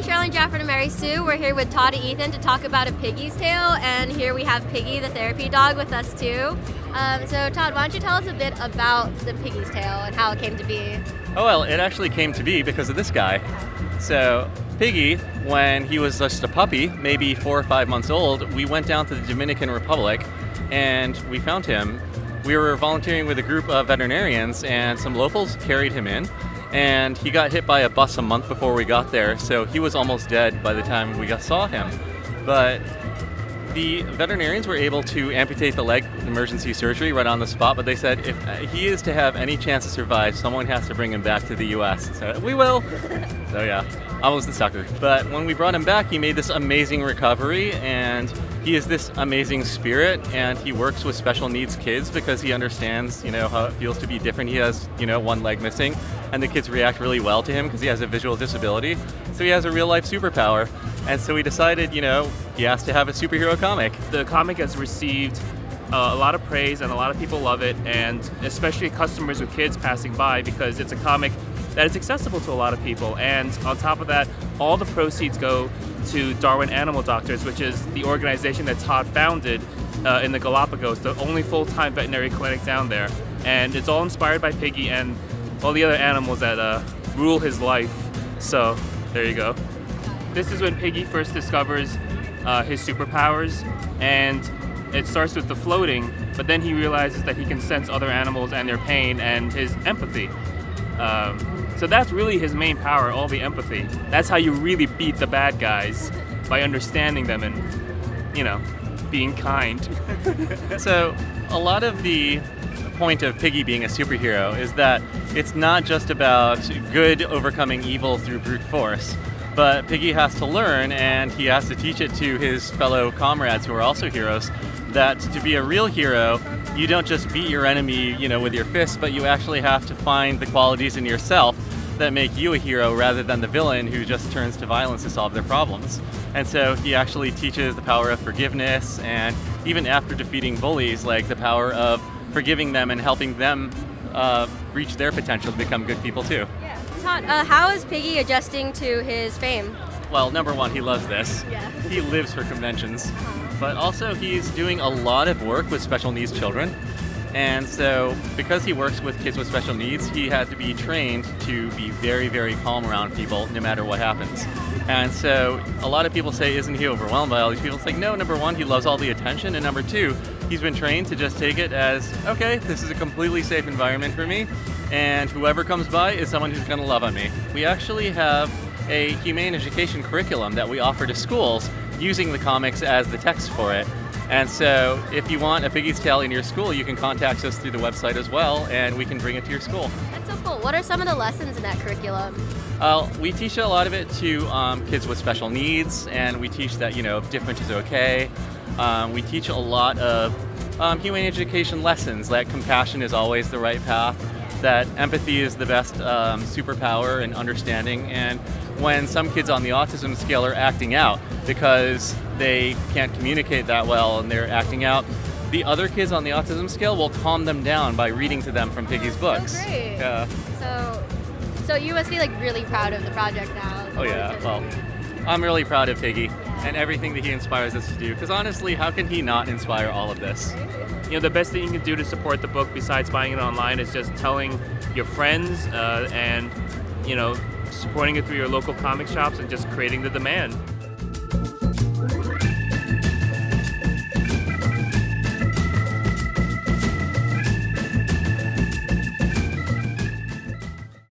Hi, Charlene Jafford and Mary Sue. We're here with Todd and Ethan to talk about A Piggy's Tale, and here we have Piggy, the therapy dog, with us too. So Todd, why don't you tell us a bit about The Piggy's Tale and how it came to be? Oh, well, it actually came to be because of this guy. So Piggy, when he was just a puppy, maybe 4 or 5 months old, we went down to the Dominican Republic and we found him. We were volunteering with a group of veterinarians and some locals carried him in, and he got hit by a bus a month before we got there, so he was almost dead by the time we saw him. But the veterinarians were able to amputate the leg, emergency surgery right on the spot, but they said if he is to have any chance to survive, someone has to bring him back to the US. So we will. So yeah, I was the sucker. But when we brought him back, he made this amazing recovery, and he is this amazing spirit, and he works with special needs kids because he understands, how it feels to be different. He has, one leg missing, and the kids react really well to him because he has a visual disability. So he has a real life superpower. And so we decided, he has to have a superhero comic. The comic has received a lot of praise and a lot of people love it, and especially customers with kids passing by, because it's a comic that is accessible to a lot of people. And on top of that, all the proceeds go to Darwin Animal Doctors, which is the organization that Todd founded in the Galapagos, the only full-time veterinary clinic down there. And it's all inspired by Piggy and all the other animals that rule his life. So there you go. This is when Piggy first discovers his superpowers, and it starts with the floating, but then he realizes that he can sense other animals and their pain and his empathy. So that's really his main power, all the empathy. That's how you really beat the bad guys, by understanding them and, being kind. So a lot of the point of Piggy being a superhero is that it's not just about good overcoming evil through brute force, but Piggy has to learn, and he has to teach it to his fellow comrades who are also heroes, that to be a real hero, you don't just beat your enemy, with your fists, but you actually have to find the qualities in yourself that make you a hero rather than the villain who just turns to violence to solve their problems. And so he actually teaches the power of forgiveness, and even after defeating bullies, like the power of forgiving them and helping them reach their potential to become good people too. Yeah. Todd, how is Piggy adjusting to his fame? Well, number one, he loves this. Yeah. He lives for conventions. But also he's doing a lot of work with special needs children. And so because he works with kids with special needs, he had to be trained to be very, very calm around people no matter what happens. And so a lot of people say, isn't he overwhelmed by all these people? It's like, no, number one, he loves all the attention. And number two, he's been trained to just take it as, okay, this is a completely safe environment for me, and whoever comes by is someone who's gonna love on me. We actually have a humane education curriculum that we offer to schools using the comics as the text for it. And so if you want A Piggy's Tale in your school, you can contact us through the website as well, and we can bring it to your school. That's so cool. What are some of the lessons in that curriculum? We teach a lot of it to kids with special needs, and we teach that, different is okay. We teach a lot of humane education lessons, that compassion is always the right path, that empathy is the best superpower and understanding, and when some kids on the autism scale are acting out because they can't communicate that well and they're acting out, the other kids on the autism scale will calm them down by reading to them from Piggy's books. Oh, great. Yeah. So you must be really proud of the project now. Oh yeah, well, I'm really proud of Piggy and everything that he inspires us to do, because honestly, how can he not inspire all of this? The best thing you can do to support the book besides buying it online is just telling your friends and, supporting it through your local comic shops and just creating the demand.